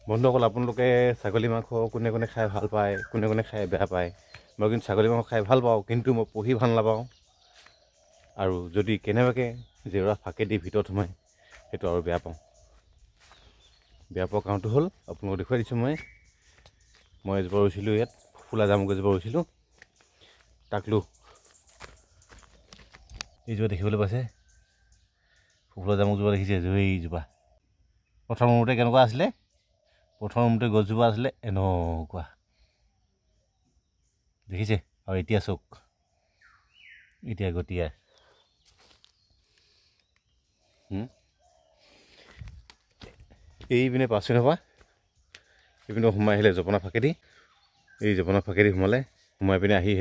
বন্ধুসকল, আপোনালোকে ছাগলী মাংস কোনে কোনে খাই ভাল পায়, কোনে কোনে খাই বেয়া পায়। মই কিন্তু ছাগলী মাংস খাই ভাল পাওঁ, কিন্তু মই পুহি ভাল নাপাওঁ। আৰু যদি কেনেবাকৈ জেওৰা ফাঁকেদি ভিতৰত সোমাই, সেইটো আৰু বেয়া পাওঁ। বেয়া পোৱা কাৰণটো হ'ল, আপোনালোকক দেখুৱাই দিছোঁ। মই এজোপা ৰুইছিলোঁ, ইয়াত ফুলা জামুক এজোপা ৰুইছিলোঁ। তাকলো এইজোপা দেখিবলৈ পাইছে, ফুলা জামুকজোপা দেখিছে? এইজোপা প্ৰথমতে কেনেকুৱা আছিলে? প্ৰথমতে গছজোপা আছিলে এনেকুৱা, দেখিছে? আৰু এতিয়া চোক, এতিয়া গতিয়া। এইপিনে পাছপিনৰ পৰা এইপিনে সোমাই আহিলে জপনা ফাঁকেদি, এই জপনা ফাঁকেদি সোমাই পিনে আহি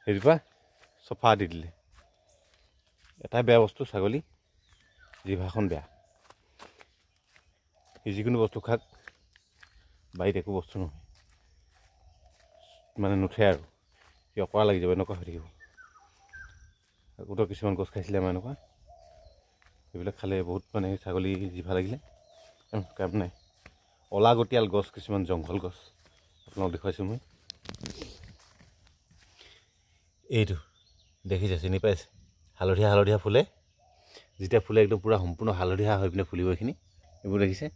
সেইজোপা চফা দি দিলে। এটাই বেয়া বস্তু, ছাগলী জিভাখন বেয়া। সি যিকোনো বস্তু খাক, বাৰীত একো বস্তু নহয়, মানে নুঠে আৰু সি অকৰা লাগি যাব, এনেকুৱা হৈ থাকিব। আগতে কিছুমান গছ খাইছিলে আমাৰ এনেকুৱা, সেইবিলাক খালে বহুত মানে ছাগলী জিভা লাগিলে কাম নাই। অলাগতিয়াল গছ কিছুমান, জংঘল গছ আপোনাক দেখুৱাইছোঁ মই। এইটো দেখিছে, চিনি পাইছে? হালধীয়া হালধীয়া ফুলে, যেতিয়া ফুলে একদম পূৰা সম্পূৰ্ণ হালধীয়া হৈ পিনে ফুলিব। এইবোৰ দেখিছে?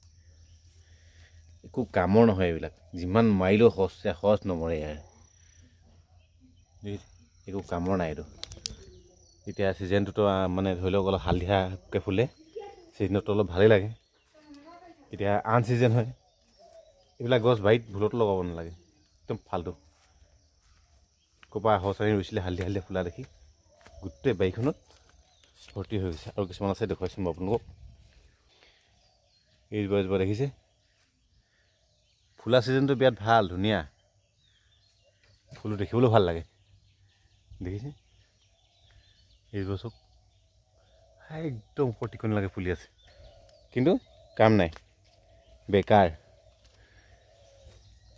একো কামৰ নহয় এইবিলাক, যিমান মাৰিলেও সহজ নমৰে। একো কামৰ নাই এইটো। এতিয়া ছিজনটোতো মানে ধৰি লওক অলপ হালধীয়াকৈ ফুলে, ছিজনতো অলপ ভালেই লাগে। এতিয়া আন ছিজন হয়, এইবিলাক গছ বাৰীত ভুলতো লগাব নালাগে, একদম ফাল্টু। ক'ৰপৰা সঁচাৰি ৰুইছিলে হালধীয়া হালধীয়া ফুলা দেখি, গোটেই বাৰীখনত ভৰ্তি হৈ গৈছে। আৰু কিছুমান আছে, দেখুৱাইছোঁ মই আপোনালোকক। এইজোপা দেখিছে? ফুলা ছিজনটো বিৰাট ভাল, ধুনীয়া, ফুলটো দেখিবলৈও ভাল লাগে, দেখিছে? এইজোপা চব একদম ওপৰ টিকনিলৈকে ফুলি আছে, কিন্তু কাম নাই, বেকাৰ।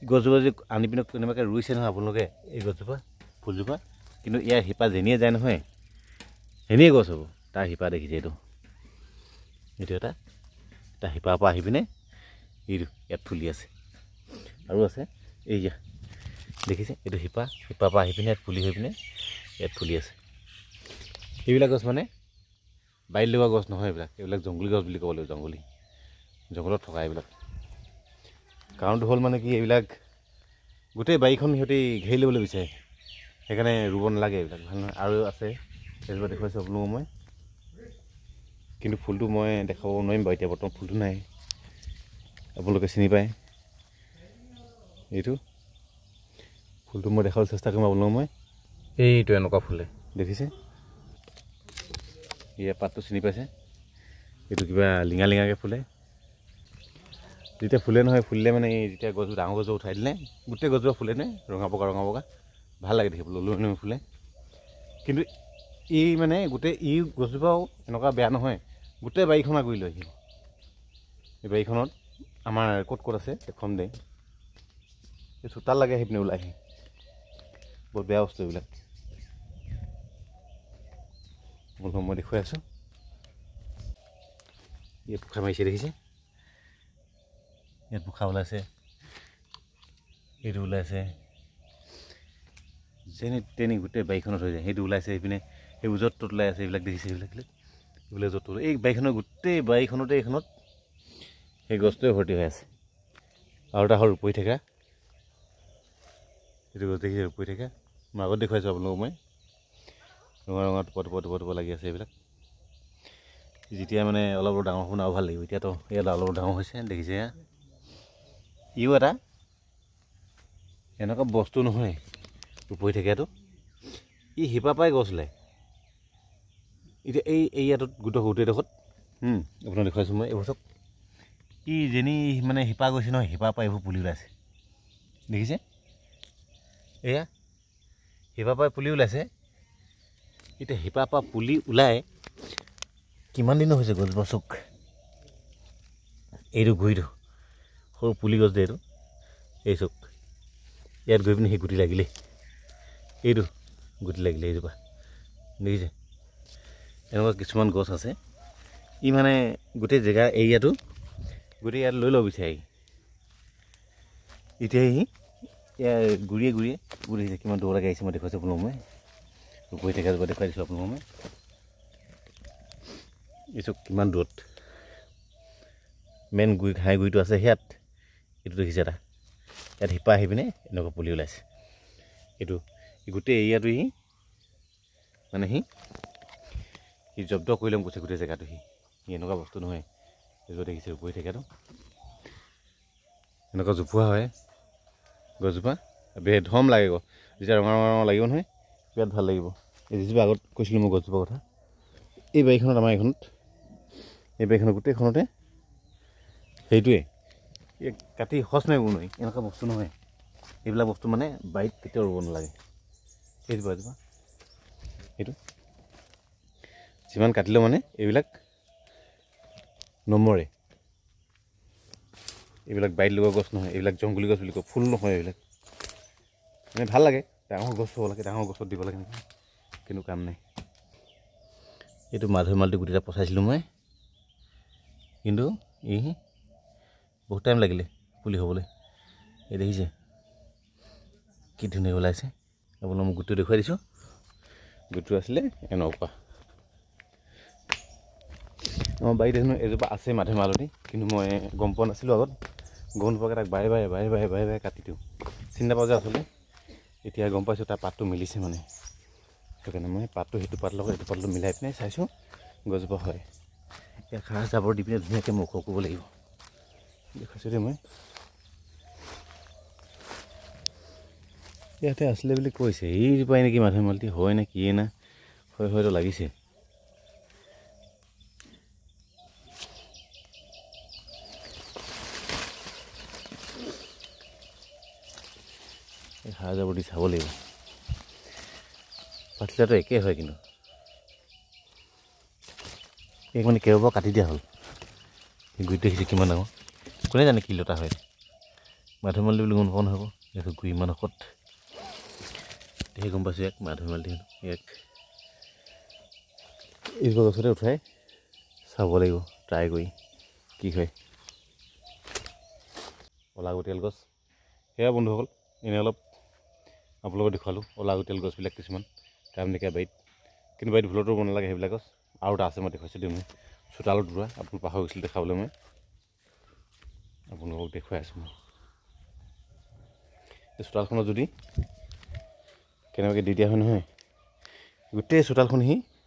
গছজোপা যদি আনি পিনে কেনেবাকৈ ৰুইছে নহয় আপোনালোকে, এই গছজোপা ফুলজোপা, কিন্তু ইয়াৰ শিপা যেনিয়ে যায় নহয়, সেনেই গছ হ'ব। তাৰ শিপা দেখিছে? এইটো এটা শিপাৰ পৰা আহি পিনে এইটো ইয়াত ফুলি আছে। আৰু আছে এইয়া, দেখিছে? এইটো শিপাৰ পৰা আহি পিনে ইয়াত ফুলি হৈ পিনে ইয়াত ফুলি আছে। এইবিলাক গছ মানে বাৰীত লগোৱা গছ নহয়, এইবিলাক জংঘলী গছ বুলি ক'ব লাগিব। জংঘলত থকা এইবিলাক। কাৰণটো হ'ল মানে কি, এইবিলাক গোটেই বাৰীখন সিহঁতি ঘেৰি ল'বলৈ বিচাৰে, সেইকাৰণে ৰুব নালাগে এইবিলাক, ভাল নহয়। আৰু আছে এজোপা দেখুৱাইছোঁ আপোনালোকক মই, কিন্তু ফুলটো মই দেখাব নোৱাৰিম বাৰু এতিয়া, বৰ্তমান ফুলটো নাই। আপোনালোকে চিনি পায় এইটো ফুলটো, মই দেখাবলৈ চেষ্টা কৰিম আপোনালোকক মই। এইটো এনেকুৱা ফুলে, দেখিছে? ইয়াৰ পাতটো চিনি পাইছে? এইটো কিবা লিঙা লিঙাকৈ ফুলে। যেতিয়া ফুলে নহয়, ফুলিলে মানে যেতিয়া গছজোপা ডাঙৰ গছজোপা উঠাই দিলে, গোটেই গছজোপা ফুলে নে ৰঙা বগা ভাল লাগে দেখিবলৈ, ওলমি ওলমি ফুলে। কিন্তু মানে গোটেই গছজোপাও এনেকুৱা বেয়া নহয়, গোটেই বাৰীখন আগুৰি লৈ আহিব। এই বাৰীখনত আমাৰ ক'ত আছে এখন দে, এই চোতাল লাগে, আহি পিনে ওলাই আহি। বহুত বেয়া বস্তু এইবিলাক, মই দেখুৱাই আছোঁ। ইয়াত পোখা মাৰিছে, দেখিছে? ইয়াত পোখা ওলাইছে, এইটো ওলাইছে, যেনি তেনি গোটেই বাৰীখনত হৈ যায়। সেইটো ওলাইছে, এইপিনে সেইবোৰ য'ত ত'ত ওলাই আছে, এইবিলাক দেখিছে? এইবিলাক য'ত ত'ত, এই বাৰীখনৰ গোটেই বাৰীখনতে এইখনত সেই গছটোৱে ভৰ্তি হৈ আছে। আৰু এটা হ'ল ৰূপহী থেকেৰা, এইটো গছ দেখিছে? ৰূপহী থেকেৰা মই আগত দেখুৱাইছোঁ আপোনালোকক। মই ৰঙা ৰঙা টোপা লাগি আছে এইবিলাক। যেতিয়া মানে অলপ ডাঙৰ হ'ব আৰু ভাল লাগিব। এতিয়াতো ইয়াত অলপ ডাঙৰ হৈছে, দেখিছে? ইও এটা এনেকুৱা বস্তু নহয়, ৰূপহী থেকেৰাটো, ই শিপা পাই গছ ওলায়। এতিয়া ইয়াটোত গোটেইডোখৰত আপোনাক দেখুৱাইছোঁ মই। এইবোৰ চব যেনি মানে শিপা গৈছে নহয়, শিপাৰ পৰা এইবোৰ পুলি ওলাইছে, দেখিছে? এয়া শিপাৰ পৰা পুলি ওলাইছে। এতিয়া শিপাৰ পৰা পুলি ওলাই কিমান দিনো হৈছে গছজোপা? চোক, এইটো গুৰিটো সৰু পুলি গছ দিয়ে, এই চোক, ইয়াত গৈ পিনে সেই গুটি লাগিলে, এইটো গুটি লাগিলে এইজোপা, দেখিছে? এনেকুৱা কিছুমান গছ আছে, ই মানে গোটেই জেগা এৰিয়াটো গোটেই ইয়াত লৈ ল'ব বিচাৰি এতিয়া ইয়াৰ ঘূৰিয়ে ঘূৰিয়ে ঘূৰিছে কিমান দৌৰাকৈ আহিছে মই দেখুৱাইছোঁ আপোনালোক মই বহি থাকে দেখুৱাই দিছোঁ আপোনালোক মই এইটো কিমান দূৰত মেইন গুৰি ঘাই গুৰিটো আছে সেয়াত এইটো দেখিছে এটা ইয়াত শিপা আহি পিনে এনেকুৱা পুলি ওলাইছে এইটো গোটেই এৰিয়াটো মানে সি জব্দ কৰি ল'ম কৈছে গোটেই জেগাটো সি এনেকুৱা বস্তু নহয় এইটো দেখিছে বহি থাকেতো এনেকুৱা জোপোহা হয় গছজোপা ধম লাগে আকৌ যেতিয়া ৰঙা ৰঙা ৰঙা লাগিব নহয় বিৰাট ভাল লাগিব এই যিজোপা আগত কৈছিলোঁ মই গছজোপাৰ কথা এই বাৰীখনত আমাৰ এইখনত এই বাৰীখনত গোটেইখনতে সেইটোৱে কাটি সচ মাৰিব নোৱাৰি এনেকুৱা বস্তু নহয় এইবিলাক বস্তু মানে বাৰীত কেতিয়াও ৰুব নালাগে এইজোপা এইটো যিমান কাটিলেও মানে এইবিলাক নমৰে এইবিলাক বাৰীত লগোৱা গছ নহয় এইবিলাক জংঘলী গছ বুলি কয় ফুল নহয় এইবিলাক মানে ভাল লাগে ডাঙৰ গছ হ'ব লাগে ডাঙৰ গছত দিব লাগে কিন্তু কাম নাই এইটো মাধুৰী মালটো গুটিটা পচাইছিলোঁ মই কিন্তু বহুত টাইম লাগিলে পুলি হ'বলৈ এই দেখিছে কি ধুনীয়া ওলাইছে আপোনাক মই গুটিটো দেখুৱাই দিছোঁ গুটিটো আছিলে এনেকুৱা আমাৰ বাৰীত হেনো এজোপা আছে মাধুৰী মালতী কিন্তু মই গম পোৱা নাছিলোঁ আগত গম নোপোৱাকৈ তাক বাৰে বাৰে কাটি দিওঁ চিন্তা পাওঁ যে আচলতে এতিয়া গম পাইছোঁ তাৰ পাতটো মিলিছে মানে সেইকাৰণে মই পাতটো সেইটো পাত লগত এইটো পাতটো মিলাই পিনে চাইছোঁ গছজোপা হয় এতিয়া সাৰ জাবৰ দি পিনে ধুনীয়াকৈ মুখ কৰিব লাগিব দেখুৱাইছোঁ দেই মই ইয়াতে আছিলে বুলি কৈছে এইজোপাই নেকি মাধুৰী মালতী হয় নে কিয়ে না হয় হয়তো লাগিছে সাৰ জাবৰ দি চাব লাগিব পাতলাটো একেই হয় কিন্তু এই মানে কেইবাৰ কাটি দিয়া হ'ল গুৰিটো দেখিছে কিমান ডাঙৰ কোনে জানে কি লতা হয় মাধুৰী মালতী বুলি গম পোৱা নহ'ব ইয়াত গুৰি ইমান ঔষধ সেই গম পাইছোঁ ইয়াক মাধুৰী মালতী ইয়াক এইজোপা গছতে উঠাই চাব লাগিব ট্ৰাই কৰি কি হয় অলাগতিয়াল গছ সেয়া বন্ধুসকল এনেই অলপ আপোনালোকক দেখুৱালোঁ অলাগতিয়াল গছবিলাক কিছুমান কাম নাইকিয়া বাৰীত কিন্তু বাৰীত ভুলতো ৰুব নালাগে সেইবিলাক গছ আৰু এটা আছে মই দেখুৱাইছোঁ দিওঁ মই চোতালত ৰুৱা আপোনালোক পাহৰি গৈছিলোঁ দেখাবলৈ মই আপোনালোকক দেখুৱাই আছোঁ মই এই চোতালখনত যদি কেনেবাকৈ দি দিয়া হয় নহয় গোটেই চোতালখন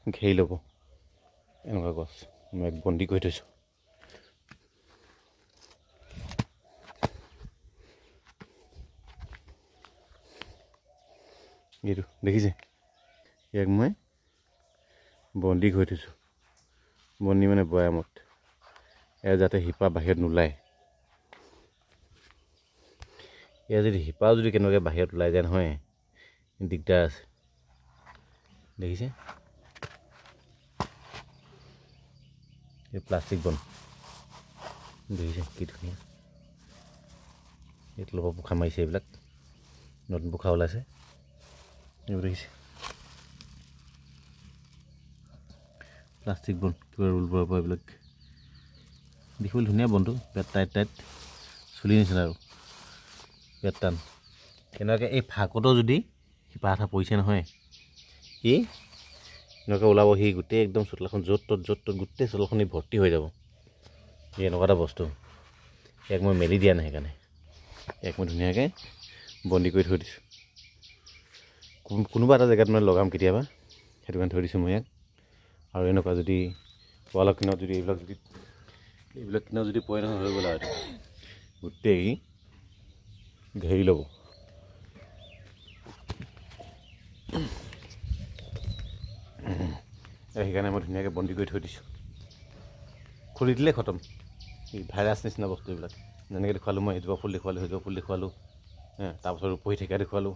ঘেৰি ল'ব এনেকুৱা গছ মই বন্দী কৰি থৈছোঁ এইটো দেখিছে ইয়াক মই বন্দী কৰি থৈছোঁ বন্দী মানে বৈয়ামত ইয়াৰ যাতে শিপা বাহিৰত নোলায় ইয়াৰ যদি শিপাও যদি কেনেবাকৈ বাহিৰত ওলাই যায় নহয় দিগদাৰ আছে দেখিছে এই প্লাষ্টিক বন দেখিছে কি ধুনীয়া এইটো লগত পোখা মাৰিছে এইবিলাক নতুন পোখা ওলাইছে এইবোৰ দেখিছে প্লাষ্টিক বন কিবা ৰোল পৰা এইবিলাক দেখিবলৈ ধুনীয়া বনটো পেট টাইট চুলি নিচিনা আৰু পেট টান কেনেবাকৈ এই ফাকতো যদি শিপা এটা পৰিছে নহয় এনেকৈ ওলাব গোটেই একদম চোতালখন য'ত ত'ত গোটেই চোতালখনি ভৰ্তি হৈ যাব এনেকুৱা এটা বস্তু ইয়াক মই মেলি দিয়া নাই সেইকাৰণে ইয়াক মই ধুনীয়াকৈ বন্দী কৰি থৈ দিছোঁ কোনোবা এটা জেগাত মানে লগাম কেতিয়াবা সেইটো কাৰণে থৈ দিছোঁ মই ইয়াক আৰু এনেকুৱা যদি ৱালৰ কিনাৰত যদি এইবিলাক কিনাৰত যদি পৰে নহয় হৈ গ'ল আৰু গোটেই ঘেৰি ল'ব সেইকাৰণে মই ধুনীয়াকৈ বন্দী কৰি থৈ দিছোঁ খুলি দিলে খতম এই ভাইৰাছ নিচিনা বস্তু এইবিলাক যেনেকৈ দেখুৱালোঁ মই এজোপা ফুল দেখুৱালোঁ সেইজোপা ফুল দেখুৱালোঁ তাৰপাছত পঢ়ি থকা দেখুৱালোঁ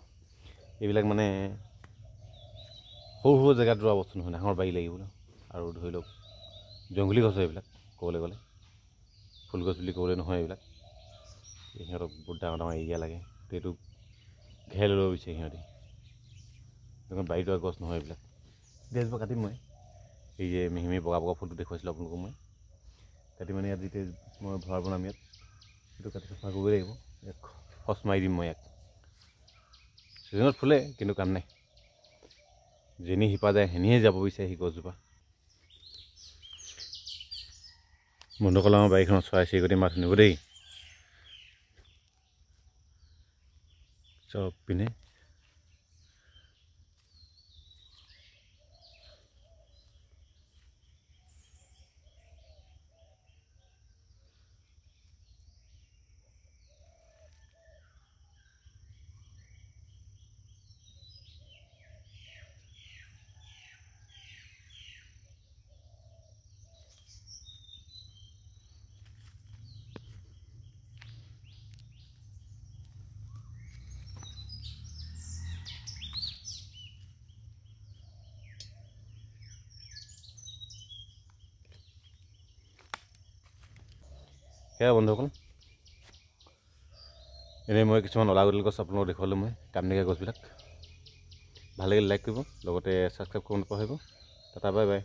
এইবিলাক মানে সৰু সৰু জেগাত ৰোৱা বস্তু নহয় ডাঙৰ বাৰী লাগিব আৰু ধৰি লওক জংঘলী গছ হয় এইবিলাক ক'বলৈ গ'লে ফুলগছ বুলি ক'বলৈ নহয় এইবিলাক সিহঁতক বহুত ডাঙৰ ডাঙৰ এৰিয়া লাগে এইটো ঘেৰ লৈ ল'ব বিচাৰে সিহঁতি বাৰীত ৰোৱা গছ নহয় এইবিলাক এজোপা কাটিম মই এই যে মিহি বগা ফুলটো দেখুৱাইছিলোঁ আপোনালোকক মই কাটি মানে ইয়াত যেতিয়া মই ভঁৰাল বনাম ইয়াত সেইটো কাটি চাফা কৰিব লাগিব। ইয়াক খচ মাৰি দিম মই। ইয়াক ছিজনত ফুলে কিন্তু কাম নাই, যেনি শিপা যায় সেনিহে যাব বিচাৰে সি গছজোপা। বন্ধুসকল আমাৰ বাৰীখনত চৰাই চিৰিকটি মাত শুনিব দেই। চব পিনে সেয়া বন্ধুসকল, এনেই মই কিছুমান অলাগতীয়াল গছ আপোনালোকক দেখুৱালোঁ। মই কাম নিদিয়া গছবিলাক ভাল লাগিলে লাইক কৰিব, লগতে ছাবস্ক্ৰাইব কৰিব নাপাহৰিব। Tata bye bye.